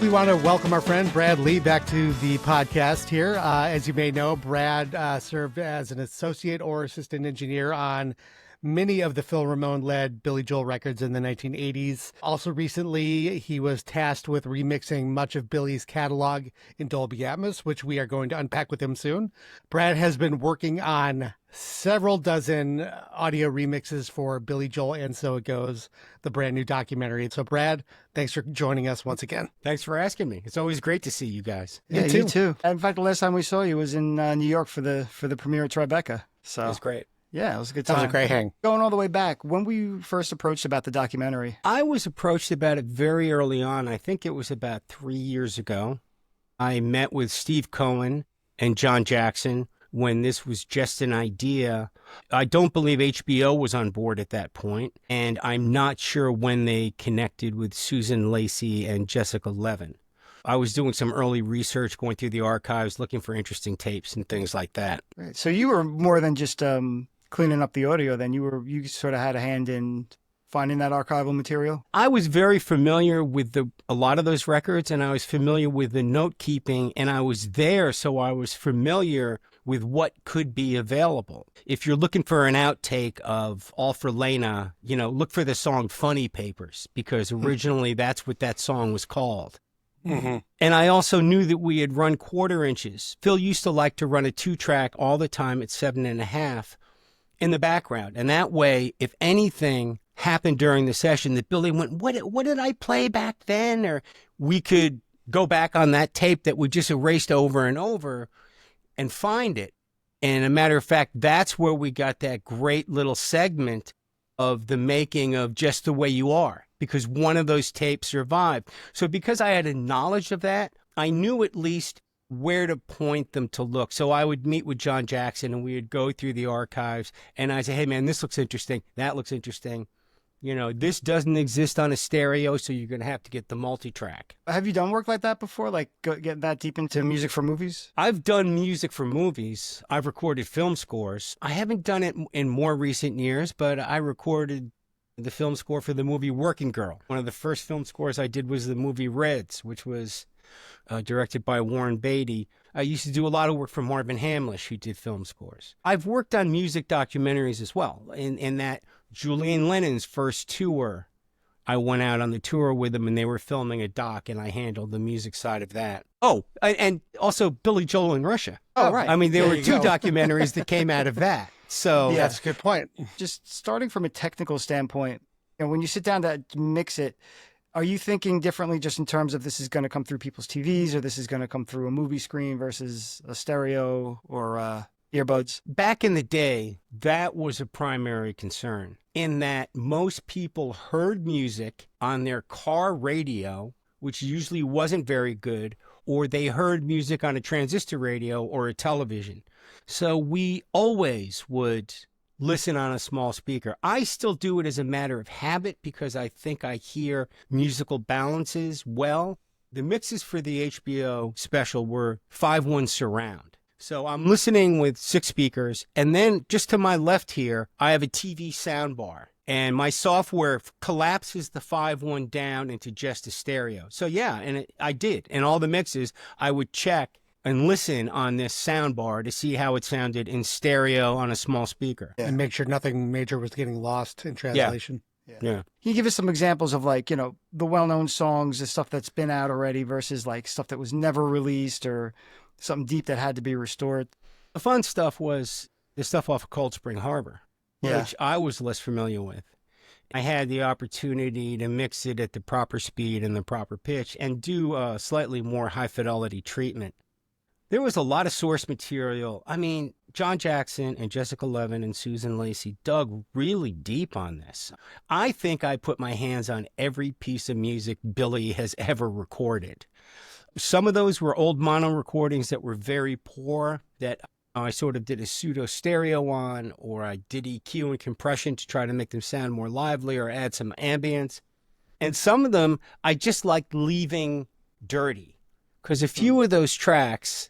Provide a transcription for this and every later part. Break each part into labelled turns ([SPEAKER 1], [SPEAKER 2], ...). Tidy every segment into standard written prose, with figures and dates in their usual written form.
[SPEAKER 1] we want to welcome our friend Brad Leigh back to the podcast here. As you may know, Brad served as an associate or assistant engineer on many of the Phil Ramone-led Billy Joel records in the 1980s. Also recently, he was tasked with remixing much of Billy's catalog in Dolby Atmos, which we are going to unpack with him soon. Brad has been working on several dozen audio remixes for Billy Joel and So It Goes, the brand new documentary. So Brad, thanks for joining us once again.
[SPEAKER 2] Thanks for asking me. It's always great to see you guys.
[SPEAKER 3] Yeah, you too. In fact, the last time we saw you was in New York for the premiere of Tribeca. So
[SPEAKER 2] it was great.
[SPEAKER 3] Yeah, it was a good time.
[SPEAKER 1] That was a great hang.
[SPEAKER 3] Going all the way back, when were you first approached about the documentary?
[SPEAKER 2] I was approached about it very early on. I think it was about 3 years ago. I met with Steve Cohen and John Jackson when this was just an idea. I don't believe HBO was on board at that point, and I'm not sure when they connected with Susan Lacey and Jessica Levin. I was doing some early research, going through the archives, looking for interesting tapes and things like that.
[SPEAKER 3] Right. So you were more than just cleaning up the audio then. You sort of had a hand in finding that archival material?
[SPEAKER 2] I was very familiar with a lot of those records, and I was familiar with the note keeping, and I was there, so I was familiar with what could be available. If you're looking for an outtake of All for Lena, look for the song Funny Papers, because originally that's what that song was called. Mm-hmm. And I also knew that we had run quarter inches. Phil used to like to run a 2-track all the time at 7.5 in the background. And that way, if anything happened during the session that Billy went, what did I play back then? Or we could go back on that tape that we just erased over and over and find it. And a matter of fact, that's where we got that great little segment of the making of Just the Way You Are, because one of those tapes survived. So because I had a knowledge of that, I knew at least where to point them to look. So I would meet with John Jackson and we would go through the archives and I'd say, hey man, this looks interesting. That looks interesting. This doesn't exist on a stereo, so you're going to have to get the multi-track.
[SPEAKER 3] Have you done work like that before, like getting that deep into music for movies?
[SPEAKER 2] I've done music for movies. I've recorded film scores. I haven't done it in more recent years, but I recorded the film score for the movie Working Girl. One of the first film scores I did was the movie Reds, which was directed by Warren Beatty. I used to do a lot of work for Marvin Hamlish, who did film scores. I've worked on music documentaries as well, in that Julian Lennon's first tour, I went out on the tour with him and they were filming a doc and I handled the music side of that. Oh, and also Billy Joel in Russia.
[SPEAKER 3] Oh, right.
[SPEAKER 2] I mean, there were two documentaries that came out of that. So
[SPEAKER 1] yeah, that's a good point.
[SPEAKER 3] Just starting from a technical standpoint, when you sit down to mix it, are you thinking differently just in terms of this is going to come through people's TVs or this is going to come through a movie screen versus a stereo or earbuds?
[SPEAKER 2] Back in the day, that was a primary concern in that most people heard music on their car radio, which usually wasn't very good, or they heard music on a transistor radio or a television. So we always would listen on a small speaker. I still do it as a matter of habit because I think I hear musical balances well. The mixes for the HBO special were 5.1 surround. So I'm listening with 6 speakers, and then just to my left here, I have a TV soundbar, and my software collapses the 5.1 down into just a stereo. So yeah, and I did. And all the mixes, I would check and listen on this soundbar to see how it sounded in stereo on a small speaker.
[SPEAKER 1] Yeah. And make sure nothing major was getting lost in translation.
[SPEAKER 2] Yeah.
[SPEAKER 3] Can you give us some examples of the well-known songs, the stuff that's been out already versus stuff that was never released or something deep that had to be restored?
[SPEAKER 2] The fun stuff was the stuff off of Cold Spring Harbor, which I was less familiar with. I had the opportunity to mix it at the proper speed and the proper pitch and do a slightly more high-fidelity treatment. There was a lot of source material. I mean, John Jackson and Jessica Levin and Susan Lacey dug really deep on this. I think I put my hands on every piece of music Billy has ever recorded. Some of those were old mono recordings that were very poor that I sort of did a pseudo stereo on, or I did EQ and compression to try to make them sound more lively or add some ambience. And some of them I just liked leaving dirty, because a few of those tracks,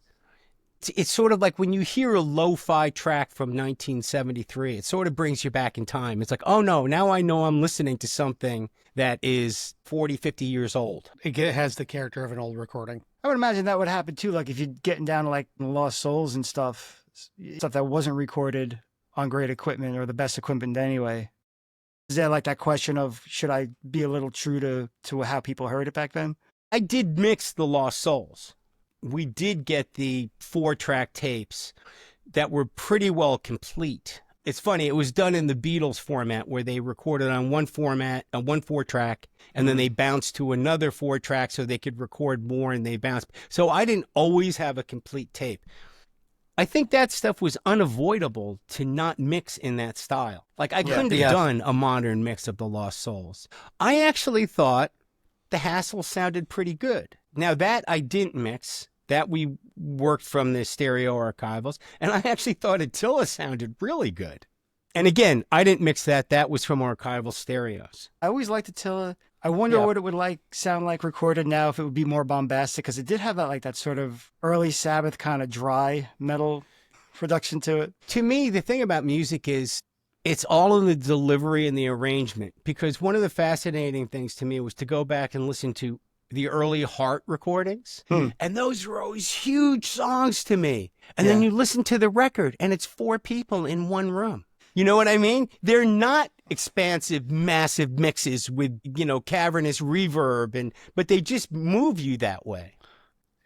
[SPEAKER 2] It's sort of like when you hear a lo-fi track from 1973, it sort of brings you back in time. It's like, oh no, now I know I'm listening to something that is 40, 50 years old.
[SPEAKER 1] It has the character of an old recording.
[SPEAKER 3] I would imagine that would happen too. Like if you're getting down to like Lost Souls and stuff that wasn't recorded on great equipment or the best equipment anyway. Is there like that question of should I be a little true to how people heard it back then?
[SPEAKER 2] I did mix the Lost Souls. We did get the 4-track tapes that were pretty well complete. It's funny, it was done in the Beatles format where they recorded on one format, on one 4-track, and then they bounced to another 4-track so they could record more and they bounced. So I didn't always have a complete tape. I think that stuff was unavoidable to not mix in that style. Like I couldn't have done a modern mix of the Lost Souls. I actually thought the Hassle sounded pretty good. Now that I didn't mix, that we worked from the stereo archivals, and I actually thought Attila sounded really good. And again, I didn't mix that. That was from archival stereos.
[SPEAKER 3] I always liked Attila. I wonder what it would sound like recorded now if it would be more bombastic, because it did have that sort of early Sabbath kind of dry metal production to it.
[SPEAKER 2] To me, the thing about music is it's all in the delivery and the arrangement, because one of the fascinating things to me was to go back and listen to the early Heart recordings. And those were always huge songs to me. And then you listen to the record and it's 4 people in one room. You know what I mean? They're not expansive, massive mixes with, cavernous reverb, but they just move you that way.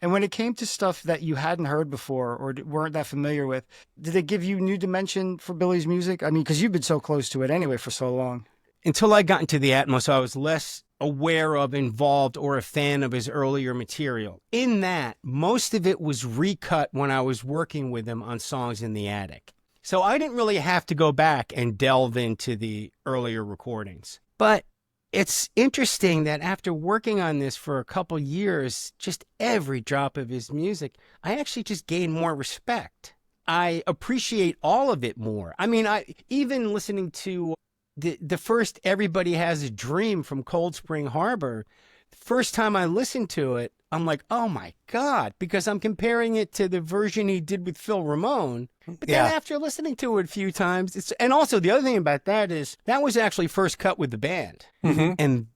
[SPEAKER 3] And when it came to stuff that you hadn't heard before or weren't that familiar with, did it give you new dimension for Billy's music? I mean, because you've been so close to it anyway for so long.
[SPEAKER 2] Until I got into the Atmos, I was less aware of, involved, or a fan of his earlier material. In that, most of it was recut when I was working with him on songs in the attic. So I didn't really have to go back and delve into the earlier recordings. But it's interesting that after working on this for a couple years, just every drop of his music, I actually just gained more respect. I appreciate all of it more. I mean, even listening to the first Everybody Has a Dream from Cold Spring Harbor, the first time I listened to it, I'm like, oh my God, because I'm comparing it to the version he did with Phil Ramone. But then after listening to it a few times, and also the other thing about that is that was actually first cut with the band. And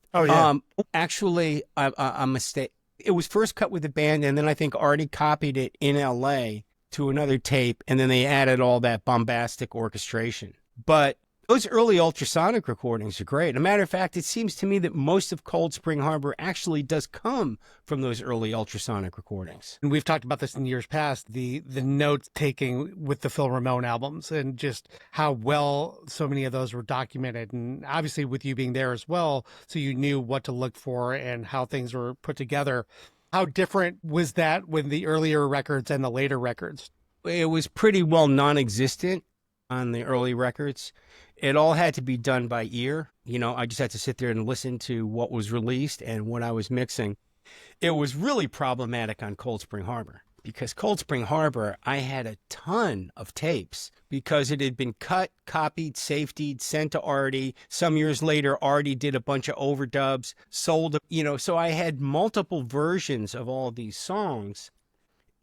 [SPEAKER 2] actually, a mistake. It was first cut with the band, and then I think Artie copied it in LA to another tape, and then they added all that bombastic orchestration. But those early ultrasonic recordings are great. As a matter of fact, it seems to me that most of Cold Spring Harbor actually does come from those early ultrasonic recordings.
[SPEAKER 1] And we've talked about this in years past, the note taking with the Phil Ramone albums and just how well so many of those were documented. And obviously with you being there as well, so you knew what to look for and how things were put together. How different was that with the earlier records and the later records?
[SPEAKER 2] It was pretty well non-existent on the early records. It all had to be done by ear. I just had to sit there and listen to what was released and what I was mixing. It was really problematic on Cold Spring Harbor because Cold Spring Harbor, I had a ton of tapes because it had been cut, copied, safetied, sent to Artie. Some years later, Artie did a bunch of overdubs, sold, so I had multiple versions of all these songs.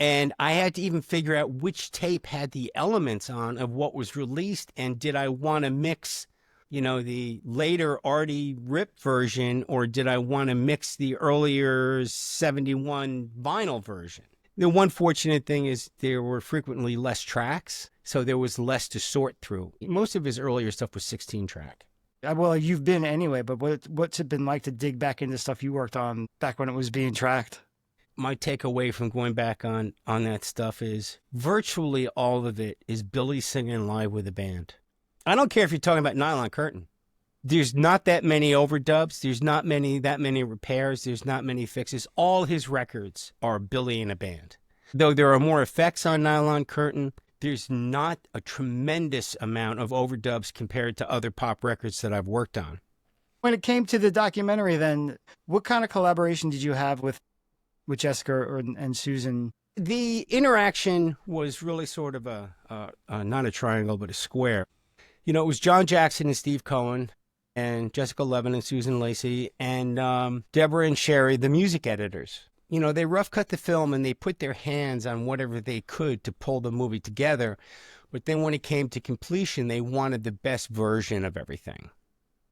[SPEAKER 2] And I had to even figure out which tape had the elements on of what was released. And did I want to mix, the later Artie Rip version, or did I want to mix the earlier 71 vinyl version? The one fortunate thing is there were frequently less tracks, so there was less to sort through. Most of his earlier stuff was 16-track.
[SPEAKER 3] Well, you've been anyway, but what's it been like to dig back into stuff you worked on back when it was being tracked?
[SPEAKER 2] My takeaway from going back on that stuff is virtually all of it is Billy singing live with a band. I don't care if you're talking about Nylon Curtain. There's not that many overdubs. There's not that many repairs. There's not many fixes. All his records are Billy and a band. Though there are more effects on Nylon Curtain, there's not a tremendous amount of overdubs compared to other pop records that I've worked on.
[SPEAKER 3] When it came to the documentary then, what kind of collaboration did you have with Jessica and Susan?
[SPEAKER 2] The interaction was really sort of a not a triangle, but a square. It was John Jackson and Steve Cohen and Jessica Levin and Susan Lacey and Deborah and Sherry, the music editors. You know, they rough cut the film and they put their hands on whatever they could to pull the movie together. But then when it came to completion, they wanted the best version of everything.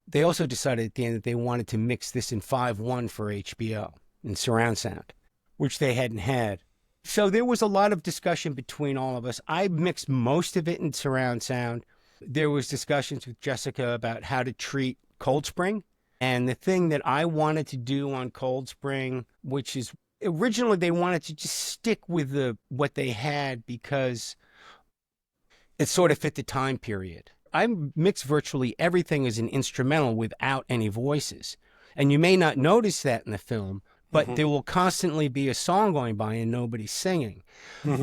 [SPEAKER 2] They also decided at the end that they wanted to mix this in 5.1 for HBO in surround sound, which they hadn't had. So there was a lot of discussion between all of us. I mixed most of it in surround sound. There was discussions with Jessica about how to treat Cold Spring. And the thing that I wanted to do on Cold Spring, which is originally they wanted to just stick with what they had because it sort of fit the time period. I mixed virtually everything as an instrumental without any voices. And you may not notice that in the film, but there will constantly be a song going by and nobody's singing.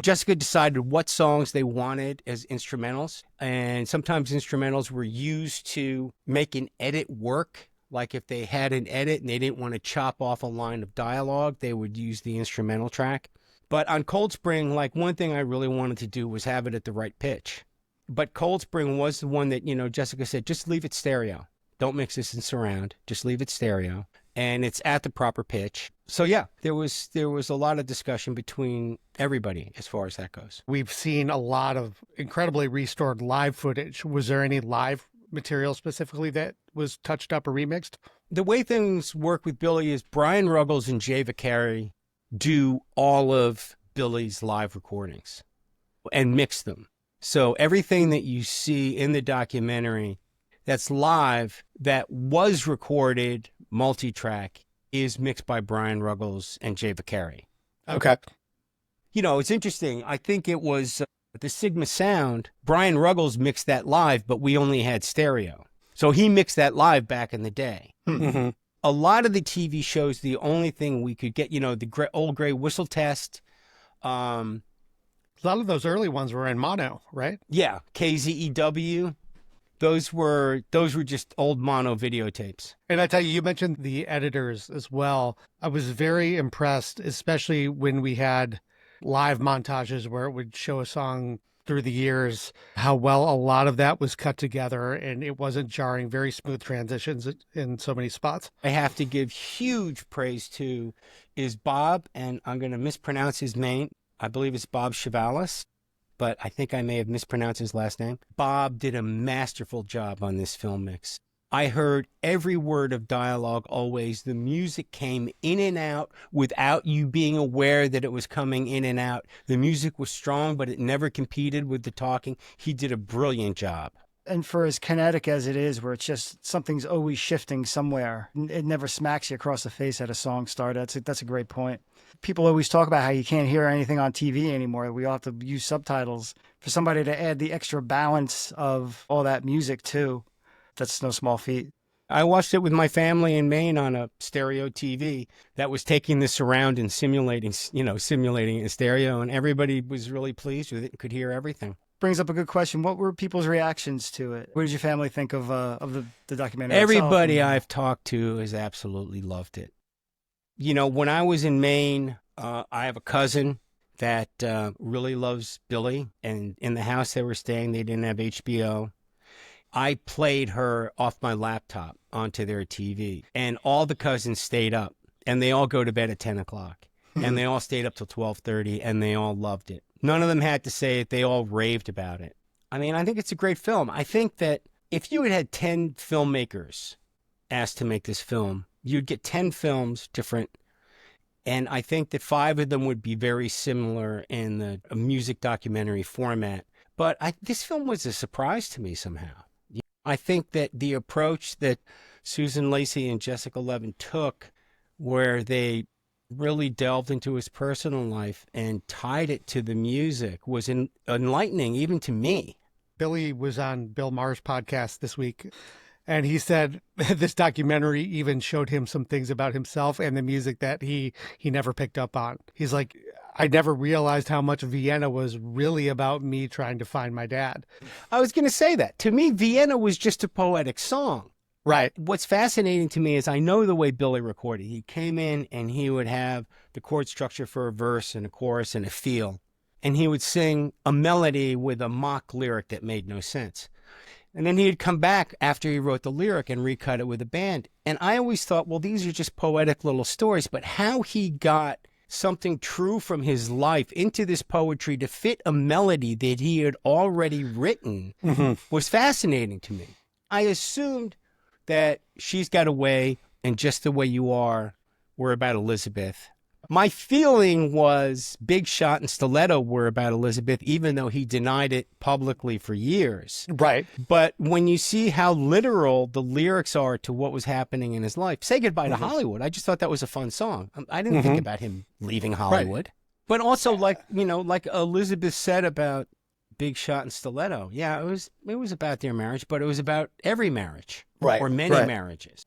[SPEAKER 2] Jessica decided what songs they wanted as instrumentals. And sometimes instrumentals were used to make an edit work. Like if they had an edit and they didn't want to chop off a line of dialogue, they would use the instrumental track. But on Cold Spring, like one thing I really wanted to do was have it at the right pitch. But Cold Spring was the one that, you know, Jessica said, just leave it stereo. Don't mix this in surround. Just leave it stereo. And it's at the proper pitch. So yeah, there was a lot of discussion between everybody as far as that goes.
[SPEAKER 1] We've seen a lot of incredibly restored live footage. Was there any live material specifically that was touched up or remixed?
[SPEAKER 2] The way things work with Billy is Brian Ruggles and Jay Vicari do all of Billy's live recordings and mix them. So everything that you see in the documentary that's live that was recorded multi-track is mixed by Brian Ruggles and Jay Vicari.
[SPEAKER 1] Okay.
[SPEAKER 2] You know, it's interesting. I think it was the Sigma Sound. Brian Ruggles mixed that live, but we only had stereo. So he mixed that live back in the day.
[SPEAKER 1] Mm-hmm.
[SPEAKER 2] A lot of the TV shows, the only thing we could get, you know, the old gray whistle test.
[SPEAKER 1] A lot of those early ones were in mono, right?
[SPEAKER 2] Yeah, KZEW. Those were just old mono videotapes.
[SPEAKER 1] And I tell you, you mentioned the editors as well. I was very impressed, especially when we had live montages where it would show a song through the years, how well a lot of that was cut together and it wasn't jarring, very smooth transitions in so many spots.
[SPEAKER 2] I have to give huge praise to is Bob, and I'm going to mispronounce his name. I believe it's Bob Chavalis, but I think I may have mispronounced his last name. Bob did a masterful job on this film mix. I heard every word of dialogue always. The music came in and out without you being aware that it was coming in and out. The music was strong, but it never competed with the talking. He did a brilliant job.
[SPEAKER 3] And for as kinetic as it is, where it's just something's always shifting somewhere, it never smacks you across the face at a song start. That's a great point. People always talk about how you can't hear anything on TV anymore. We all have to use subtitles. For somebody to add the extra balance of all that music too, that's no small feat.
[SPEAKER 2] I watched it with my family in Maine on a stereo TV that was taking the surround and simulating a stereo, and everybody was really pleased with it and could hear everything.
[SPEAKER 3] Brings up a good question. What were people's reactions to it? What did your family think of the documentary
[SPEAKER 2] Everybody
[SPEAKER 3] itself?
[SPEAKER 2] I've talked to has absolutely loved it. You know, when I was in Maine, I have a cousin that really loves Billy, and in the house they were staying, they didn't have HBO. I played her off my laptop onto their TV, and all the cousins stayed up, and they all go to bed at 10 o'clock, and they all stayed up till 12:30, and they all loved it. None of them had to say it. They all raved about it. I mean, I think it's a great film. I think that if you had 10 filmmakers asked to make this film, you'd get 10 films different, and I think that 5 of them would be very similar in the music documentary format. But this film was a surprise to me somehow. I think that the approach that Susan Lacey and Jessica Levin took, where they really delved into his personal life and tied it to the music, was enlightening even to me.
[SPEAKER 1] Billy was on Bill Maher's podcast this week, and he said this documentary even showed him some things about himself and the music that he never picked up on. He's like, I never realized how much Vienna was really about me trying to find my dad.
[SPEAKER 2] I was going to say that. To me, Vienna was just a poetic song.
[SPEAKER 1] Right.
[SPEAKER 2] What's fascinating to me is I know the way Billy recorded. He came in and he would have the chord structure for a verse and a chorus and a feel. And he would sing a melody with a mock lyric that made no sense. And then he'd come back after he wrote the lyric and recut it with a band. And I always thought, well, these are just poetic little stories. But how he got something true from his life into this poetry to fit a melody that he had already written was fascinating to me. I assumed that She's Got Away and Just the Way You Are were about Elizabeth. My feeling was Big Shot and Stiletto were about Elizabeth, even though he denied it publicly for years.
[SPEAKER 1] Right.
[SPEAKER 2] But when you see how literal the lyrics are to what was happening in his life, Say Goodbye to Hollywood, I just thought that was a fun song. I didn't think about him leaving Hollywood. Right. But also, like Elizabeth said about Big Shot and Stiletto, yeah, it was about their marriage, but it was about every marriage,
[SPEAKER 1] right,
[SPEAKER 2] or many marriages.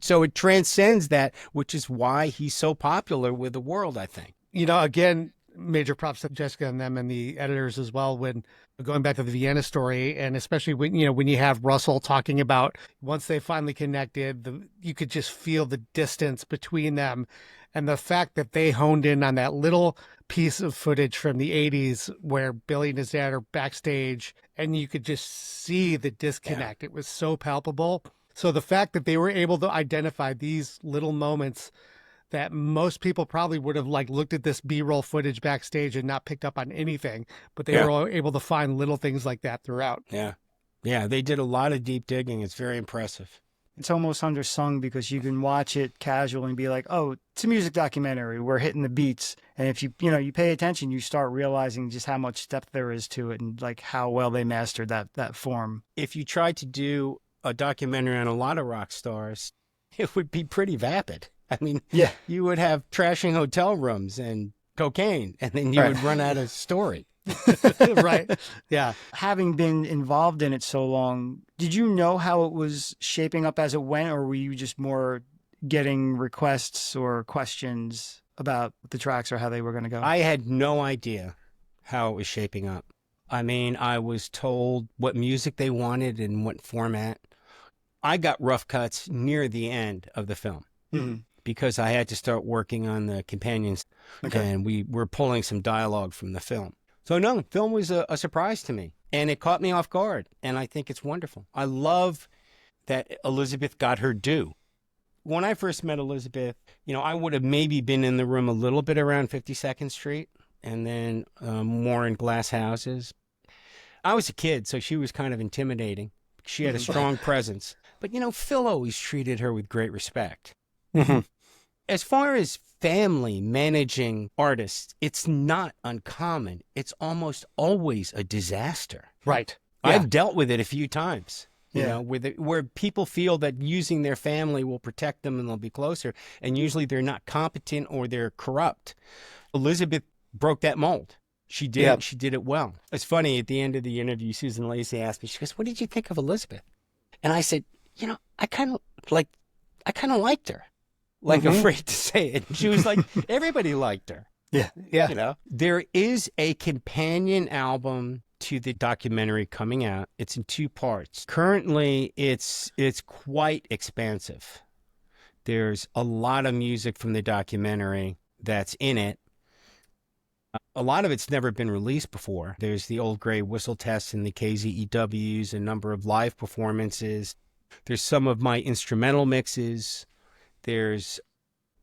[SPEAKER 2] So it transcends that, which is why he's so popular with the world, I think.
[SPEAKER 1] Again, major props to Jessica and them and the editors as well, when going back to the Vienna story, and especially when you have Russell talking about once they finally connected, you could just feel the distance between them, and the fact that they honed in on that little piece of footage from the 80s where Billy and his dad are backstage, and you could just see the disconnect. It was so palpable. So the fact that they were able to identify these little moments that most people probably would have looked at this B-roll footage backstage and not picked up on anything, but they were able to find little things like that throughout.
[SPEAKER 2] Yeah. Yeah, they did a lot of deep digging. It's very impressive.
[SPEAKER 3] It's almost undersung because you can watch it casually and be like, oh, it's a music documentary. We're hitting the beats. And if you pay attention, you start realizing just how much depth there is to it and how well they mastered that form.
[SPEAKER 2] If you tried to do a documentary on a lot of rock stars, it would be pretty vapid. I mean, you would have trashing hotel rooms and cocaine, and then you would run out of story.
[SPEAKER 1] Right. Yeah.
[SPEAKER 3] Having been involved in it so long, did you know how it was shaping up as it went, or were you just more getting requests or questions about the tracks or how they were going to go?
[SPEAKER 2] I had no idea how it was shaping up. I mean, I was told what music they wanted and what format. I got rough cuts near the end of the film because I had to start working on the companions, and we were pulling some dialogue from the film. So no, film was a surprise to me, and it caught me off guard, and I think it's wonderful. I love that Elizabeth got her due. When I first met Elizabeth, I would have maybe been in the room a little bit around 52nd Street, and then more in glass houses. I was a kid, so she was kind of intimidating. She had a strong presence. But, Phil always treated her with great respect. As far as family managing artists, it's not uncommon. It's almost always a disaster.
[SPEAKER 1] Right.
[SPEAKER 2] I've dealt with it a few times, where people feel that using their family will protect them and they'll be closer. And usually they're not competent or they're corrupt. Elizabeth broke that mold. She did. Yeah. She did it well. It's funny, at the end of the interview, Susan Lacey asked me, she goes, what did you think of Elizabeth? And I said, I kind of liked her. Afraid to say it. She was like, everybody liked her.
[SPEAKER 1] Yeah. Yeah.
[SPEAKER 2] There is a companion album to the documentary coming out. It's in 2 parts. Currently, it's quite expansive. There's a lot of music from the documentary that's in it. A lot of it's never been released before. There's the Old Grey Whistle Test and the KZEWs, a number of live performances. There's some of my instrumental mixes. There's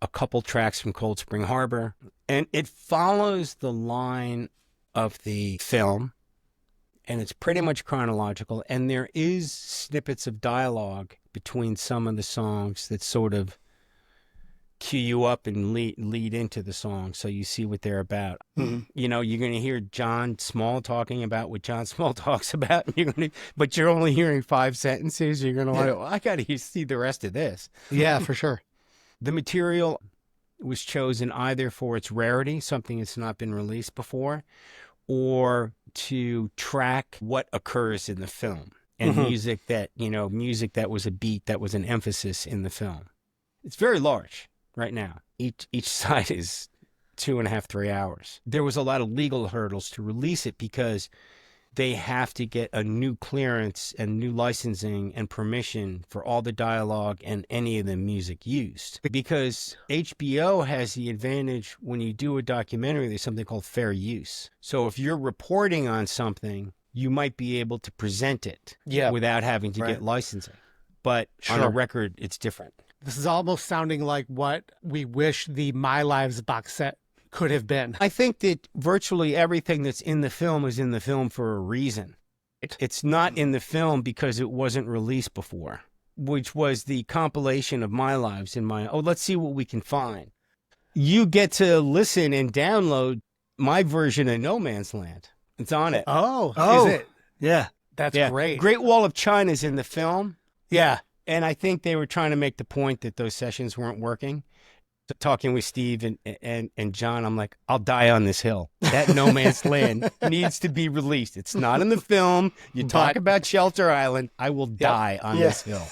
[SPEAKER 2] a couple tracks from Cold Spring Harbor. And it follows the line of the film, and it's pretty much chronological. And there is snippets of dialogue between some of the songs that sort of cue you up and lead into the song, so you see what they're about. You're going to hear John Small talking about what John Small talks about, but you're only hearing 5 sentences. You're going to want I got to see the rest of this.
[SPEAKER 1] Yeah, for sure.
[SPEAKER 2] The material was chosen either for its rarity, something that's not been released before, or to track what occurs in the film and music that was a beat, that was an emphasis in the film. It's very large. Right now, each side is 2.5, 3 hours. There was a lot of legal hurdles to release it because they have to get a new clearance and new licensing and permission for all the dialogue and any of the music used. Because HBO has the advantage when you do a documentary, there's something called fair use. So if you're reporting on something, you might be able to present it without having to get licensing. But on a record, it's different.
[SPEAKER 1] This is almost sounding like what we wish the My Lives box set could have been.
[SPEAKER 2] I think that virtually everything that's in the film is in the film for a reason. It's not in the film because it wasn't released before, which was the compilation of my lives and let's see what we can find. You get to listen and download my version of No Man's Land. It's on it.
[SPEAKER 1] Oh, is it?
[SPEAKER 3] Yeah.
[SPEAKER 1] That's great.
[SPEAKER 2] Great Wall of China's in the film.
[SPEAKER 1] Yeah.
[SPEAKER 2] And I think they were trying to make the point that those sessions weren't working. So talking with Steve and John, I'm like, I'll die on this hill. That No Man's Land needs to be released. It's not in the film. You talk about Shelter Island, I will die on this hill.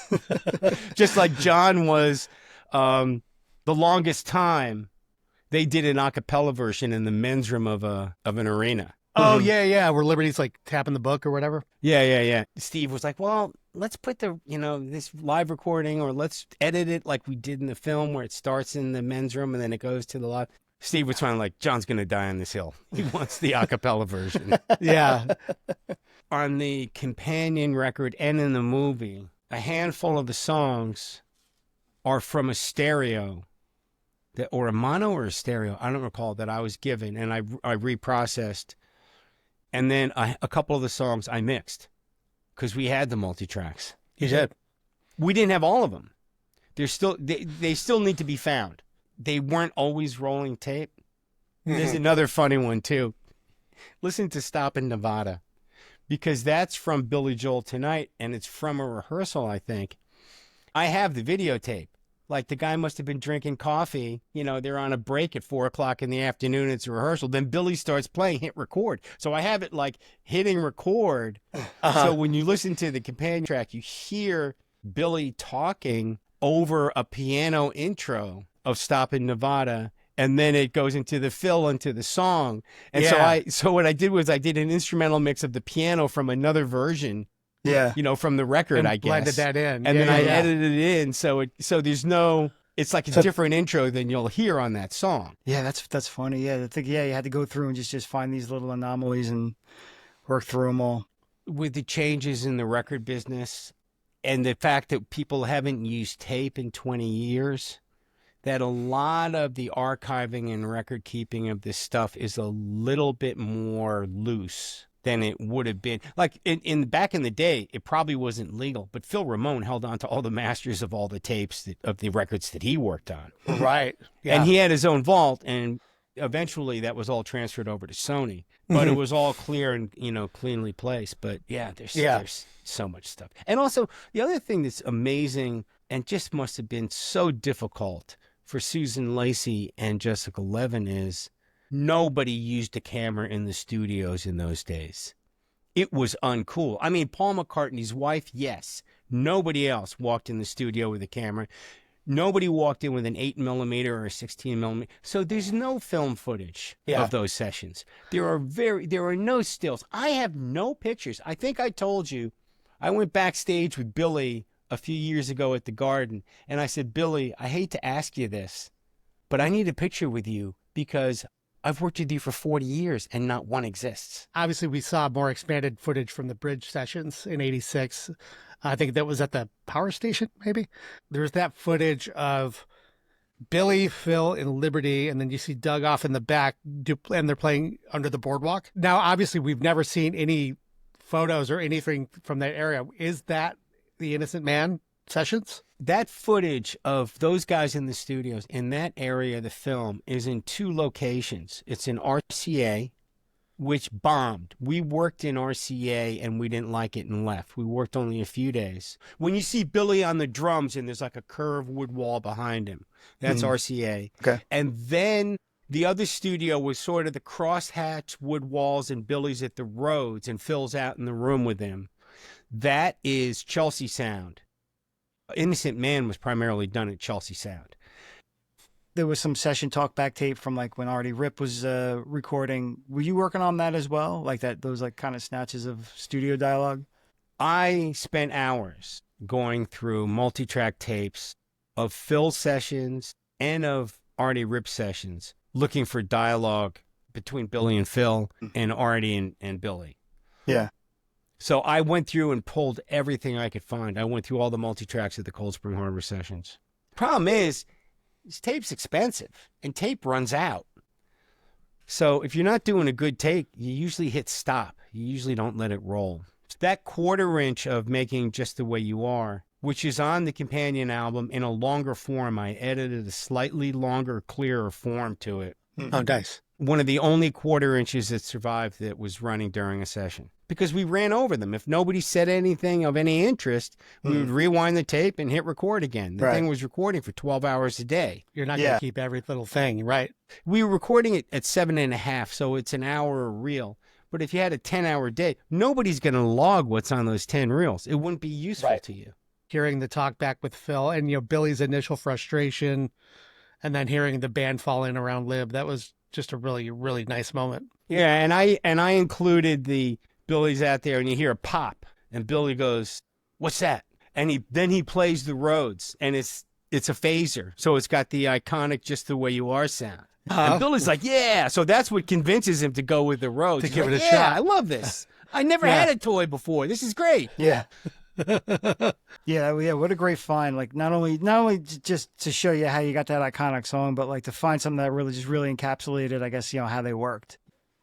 [SPEAKER 2] Just like John was the longest time they did an a cappella version in the men's room of an arena.
[SPEAKER 1] Oh, yeah. Where Liberty's like tapping the book or whatever.
[SPEAKER 2] Yeah. Steve was like, well, let's put this live recording, or let's edit it like we did in the film where it starts in the men's room and then it goes to the live. Steve was trying like, John's going to die on this hill. He wants the a cappella version.
[SPEAKER 1] Yeah.
[SPEAKER 2] On the companion record and in the movie, a handful of the songs are from a stereo. Or a mono or a stereo, I don't recall, that I was given, and I reprocessed. And then a couple of the songs I mixed because we had the multi-tracks.
[SPEAKER 1] You did.
[SPEAKER 2] We didn't have all of them. They still need to be found. They weren't always rolling tape. There's another funny one, too. Listen to Stop in Nevada, because that's from Billy Joel Tonight, and it's from a rehearsal, I think. I have the videotape. Like, the guy must have been drinking coffee. They're on a break at 4:00 in the afternoon. It's a rehearsal. Then Billy starts playing, hit record. So I have it like hitting record. So when you listen to the companion track, you hear Billy talking over a piano intro of Stop in Nevada. And then it goes into the fill into the song. And so what I did was I did an instrumental mix of the piano from another version.
[SPEAKER 3] Yeah.
[SPEAKER 2] From the record,
[SPEAKER 1] And
[SPEAKER 2] I guess.
[SPEAKER 1] blended that in.
[SPEAKER 2] And then I edited it in. So there's no, it's like a different intro than you'll hear on that song.
[SPEAKER 3] Yeah, that's funny. Yeah, I think, you had to go through and just find these little anomalies and work through them all.
[SPEAKER 2] With the changes in the record business and the fact that people haven't used tape in 20 years, that a lot of the archiving and record keeping of this stuff is a little bit more loose than it would have been. Like in back in the day, it probably wasn't legal, but Phil Ramone held on to all the masters of all the tapes of the records that he worked on.
[SPEAKER 1] Right. Yeah.
[SPEAKER 2] And he had his own vault, and eventually that was all transferred over to Sony. But it was all clear and, cleanly placed. But there's so much stuff. And also the other thing that's amazing and just must have been so difficult for Susan Lacey and Jessica Levin is nobody used a camera in the studios in those days. It was uncool. I mean, Paul McCartney's wife, yes. Nobody else walked in the studio with a camera. Nobody walked in with an 8mm or a 16mm. So there's no film footage of those sessions. There are no stills. I have no pictures. I think I told you, I went backstage with Billy a few years ago at the Garden, and I said, Billy, I hate to ask you this, but I need a picture with you because I've worked with you for 40 years and not one exists.
[SPEAKER 1] Obviously, we saw more expanded footage from the bridge sessions in '86. I think that was at the power station, maybe. There's that footage of Billy, Phil, and Liberty, and then you see Doug off in the back, and they're playing Under the Boardwalk. Now, obviously, we've never seen any photos or anything from that area. Is that the Innocent Man sessions?
[SPEAKER 2] That footage of those guys in the studios in that area of the film is in two locations. It's in RCA, which bombed. We worked in RCA and we didn't like it and left. We worked only a few days. When you see Billy on the drums and there's like a curved wood wall behind him, that's RCA.
[SPEAKER 3] Okay.
[SPEAKER 2] And then the other studio was sort of the crosshatch wood walls and Billy's at the Rhodes and Phil's out in the room with him. That is Chelsea Sound. Innocent Man was primarily done at Chelsea Sound.
[SPEAKER 3] There was some session talkback tape from like when Artie Rip was recording. Were you working on that as well? Like those like kind of snatches of studio dialogue?
[SPEAKER 2] I spent hours going through multi-track tapes of Phil sessions and of Artie Rip sessions, looking for dialogue between Billy and Phil and Artie and Billy.
[SPEAKER 3] Yeah.
[SPEAKER 2] So I went through and pulled everything I could find. I went through all the multi-tracks at the Cold Spring Harbor sessions. Problem is, this tape's expensive, and tape runs out. So if you're not doing a good take, you usually hit stop. You usually don't let it roll. That quarter inch of Making Just the Way You Are, which is on the companion album in a longer form, I edited a slightly longer, clearer form to it.
[SPEAKER 1] Oh, nice.
[SPEAKER 2] One of the only quarter inches that survived that was running during a session. Because we ran over them. If nobody said anything of any interest, we would rewind the tape and hit record again. The thing was recording for 12 hours a day.
[SPEAKER 1] You're not going to keep every little thing, right?
[SPEAKER 2] We were recording it at 7.5, so it's an hour a reel. But if you had a 10-hour day, nobody's going to log what's on those 10 reels. It wouldn't be useful to you.
[SPEAKER 1] Hearing the talk back with Phil and, Billy's initial frustration and then hearing the band fall in around Lib, that was just a really, really nice moment.
[SPEAKER 2] Yeah, and I included the Billy's out there and you hear a pop and Billy goes, "What's that?" And then he plays the Rhodes and it's a phaser. So it's got the iconic Just the Way You Are sound. And Billy's like, yeah. So that's what convinces him to go with the Rhodes.
[SPEAKER 1] To give it a
[SPEAKER 2] shot.
[SPEAKER 1] shot.
[SPEAKER 2] I love this. I never had a toy before. This is great.
[SPEAKER 3] Yeah. yeah. What a great find. Like not only just to show you how you got that iconic song, but like to find something that really encapsulated, I guess, how they worked.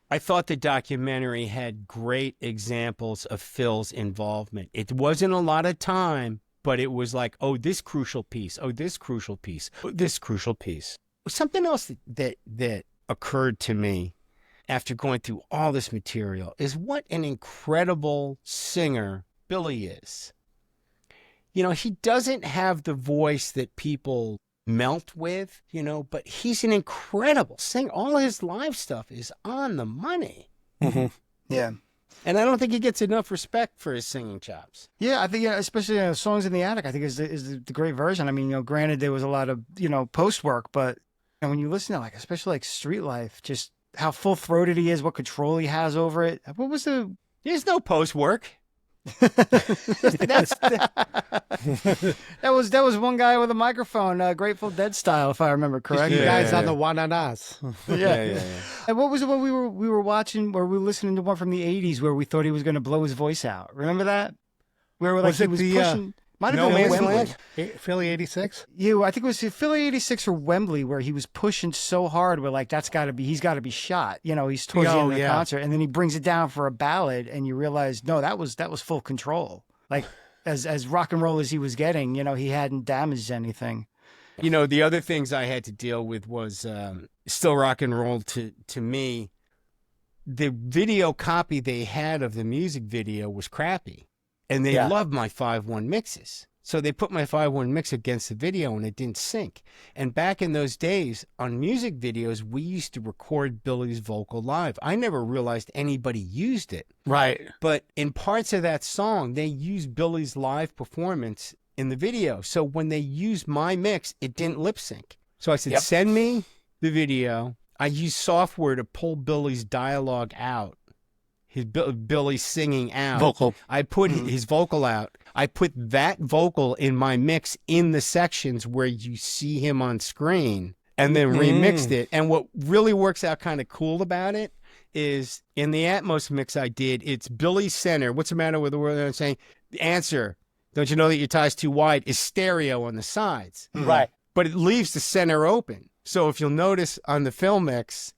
[SPEAKER 2] I thought the documentary had great examples of Phil's involvement. It wasn't a lot of time, but it was like, oh, this crucial piece. Oh, this crucial piece. Oh, this crucial piece. Something else that occurred to me after going through all this material is what an incredible singer Billy is. He doesn't have the voice that people melt with, but he's an incredible singer. All his live stuff is on the money.
[SPEAKER 1] Mm-hmm.
[SPEAKER 3] Yeah.
[SPEAKER 2] And I don't think he gets enough respect for his singing chops.
[SPEAKER 3] Yeah, I think, especially Songs in the Attic, I think is the great version. I mean, granted, there was a lot of, post work, but when you listen to, especially Street Life, just how full-throated he is, what control he has over it. What was
[SPEAKER 2] There's no post work.
[SPEAKER 3] that was one guy with a microphone, Grateful Dead style, if I remember correctly.
[SPEAKER 1] You guys on the one-on-us.
[SPEAKER 3] Yeah. And what was it when we were watching, or we were listening to one from the 80s where we thought he was going to blow his voice out? Remember that? Where
[SPEAKER 1] Was
[SPEAKER 3] he
[SPEAKER 1] it
[SPEAKER 3] was
[SPEAKER 1] the,
[SPEAKER 3] pushing. Might have
[SPEAKER 2] No
[SPEAKER 3] been
[SPEAKER 2] Man's
[SPEAKER 3] Wembley.
[SPEAKER 2] Land?
[SPEAKER 1] Philly 86?
[SPEAKER 3] Yeah, I think it was Philly 86 or Wembley where he was pushing so hard where he's got to be shot. He's towards the end of the concert and then he brings it down for a ballad and you realize, no, that was full control. Like as rock and roll as he was getting, he hadn't damaged anything.
[SPEAKER 2] The other things I had to deal with was still rock and roll to me. The video copy they had of the music video was crappy. And they loved my 5.1 mixes. So they put my 5.1 mix against the video and it didn't sync. And back in those days, on music videos, we used to record Billy's vocal live. I never realized anybody used it.
[SPEAKER 1] Right.
[SPEAKER 2] But in parts of that song, they used Billy's live performance in the video. So when they used my mix, it didn't lip sync. So I said, send me the video. I used software to pull Billy's dialogue out. Billy singing out.
[SPEAKER 1] Vocal.
[SPEAKER 2] I put his vocal out. I put that vocal in my mix in the sections where you see him on screen and then remixed it. And what really works out kind of cool about it is in the Atmos mix I did, it's Billy's center. What's the matter with the word I'm saying? The answer, don't you know that your tie's too wide, is stereo on the sides.
[SPEAKER 1] Right.
[SPEAKER 2] But it leaves the center open. So if you'll notice on the film mix,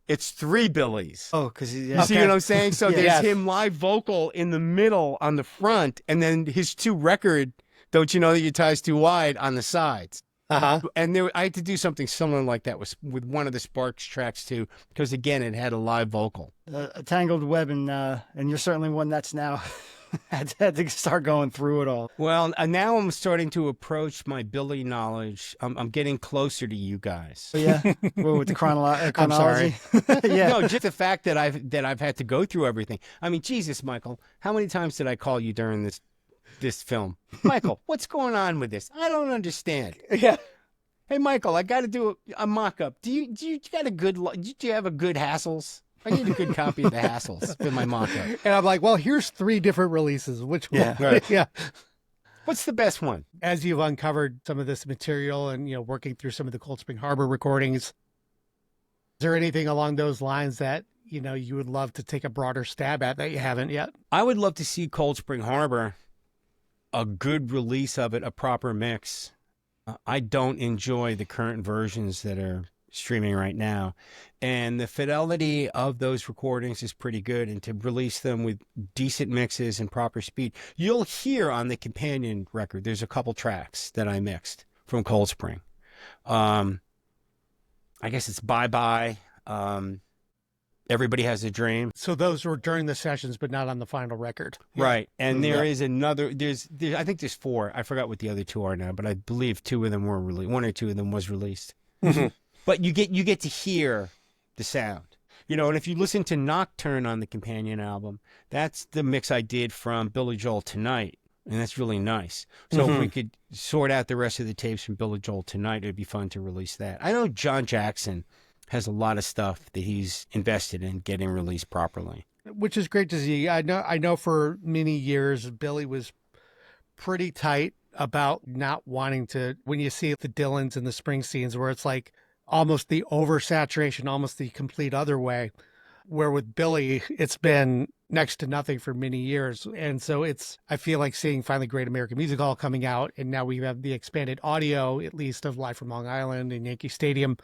[SPEAKER 2] it's 3 Billys.
[SPEAKER 3] Oh, because
[SPEAKER 2] you see what I'm saying? So there's him live vocal in the middle on the front, and then his 2 record, don't you know that your tie's too wide, on the sides. And I had to do something similar like that with one of the Sparks tracks too, because again, it had a live vocal.
[SPEAKER 3] A tangled web, and you're certainly one that's now had to start going through it all.
[SPEAKER 2] Well, now I'm starting to approach my Billy knowledge. I'm getting closer to you guys.
[SPEAKER 3] Yeah, well, with the chronology.
[SPEAKER 1] I'm sorry.
[SPEAKER 3] Yeah,
[SPEAKER 2] No, just the fact that I've had to go through everything. I mean, Jesus, Michael, how many times did I call you during this film? Michael, what's going on with this? I don't understand.
[SPEAKER 1] Yeah.
[SPEAKER 2] Hey, Michael, I got to do a mock-up. Do you have a good Hassles? I need a good copy of the Hassles for my mock-up.
[SPEAKER 1] And I'm like, well, here's 3 different releases. Which one?
[SPEAKER 3] Yeah.
[SPEAKER 2] Right.
[SPEAKER 1] Yeah.
[SPEAKER 2] What's the best one?
[SPEAKER 1] As you've uncovered some of this material and, working through some of the Cold Spring Harbor recordings, is there anything along those lines that, you would love to take a broader stab at that you haven't yet?
[SPEAKER 2] I would love to see Cold Spring Harbor, a good release of it, a proper mix. I don't enjoy the current versions that are streaming right now. And the fidelity of those recordings is pretty good. And to release them with decent mixes and proper speed, you'll hear on the companion record, there's a couple tracks that I mixed from Cold Spring. I guess it's Bye Bye. Everybody Has a Dream.
[SPEAKER 1] So those were during the sessions, but not on the final record.
[SPEAKER 2] Right. And there is another, there's I think there's 4. I forgot what the other 2 are now, but I believe 2 of them were released. 1 or 2 of them was released.
[SPEAKER 1] Mm-hmm.
[SPEAKER 2] But you get to hear the sound. You know, and if you listen to Nocturne on the companion album, that's the mix I did from Billy Joel Tonight. And that's really nice. So if we could sort out the rest of the tapes from Billy Joel Tonight, it'd be fun to release that. I know John Jackson has a lot of stuff that he's invested in getting released properly.
[SPEAKER 1] Which is great to see. I know for many years, Billy was pretty tight about not wanting to, when you see the Dylans and the Springsteens, where it's like almost the oversaturation, almost the complete other way, where with Billy, it's been next to nothing for many years. And so I feel like seeing finally Great American Music Hall coming out, and now we have the expanded audio, at least of Live from Long Island and Yankee Stadium.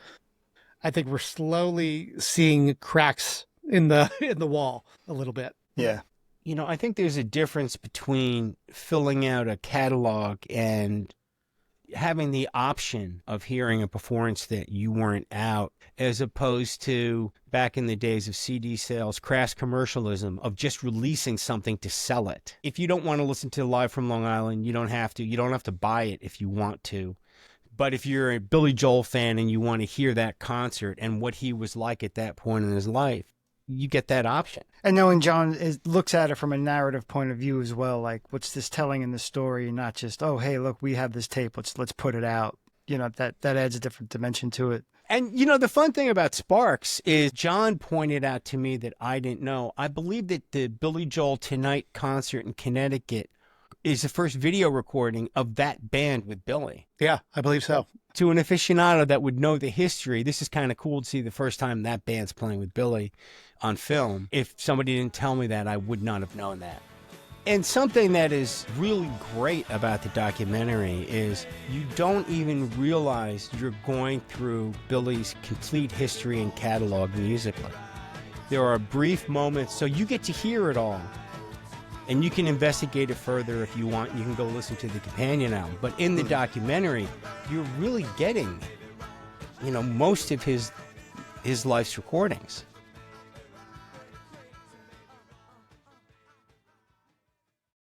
[SPEAKER 1] I think we're slowly seeing cracks in the wall a little bit.
[SPEAKER 3] Yeah.
[SPEAKER 2] You know, I think there's a difference between filling out a catalog and having the option of hearing a performance that you weren't out, as opposed to back in the days of CD sales, crass commercialism of just releasing something to sell it. If you don't want to listen to Live from Long Island, you don't have to. You don't have to buy it if you want to. But if you're a Billy Joel fan and you want to hear that concert and what he was like at that point in his life, you get that option.
[SPEAKER 3] And knowing John looks at it from a narrative point of view as well, like what's this telling in the story, not just, oh, hey, look, we have this tape, let's put it out. You know, that adds a different dimension to it.
[SPEAKER 2] And, you know, the fun thing about Sparks is John pointed out to me that I didn't know. I believe that the Billy Joel Tonight concert in Connecticut is the first video recording of that band with Billy.
[SPEAKER 1] Yeah, I believe so.
[SPEAKER 2] To an aficionado that would know the history, this is kind of cool to see the first time that band's playing with Billy on film. If somebody didn't tell me that, I would not have known that. And something that is really great about the documentary is you don't even realize you're going through Billy's complete history and catalog musically. There are brief moments, so you get to hear it all. And you can investigate it further if you want. You can go listen to the companion album. But in the documentary, you're really getting, you know, most of his life's recordings.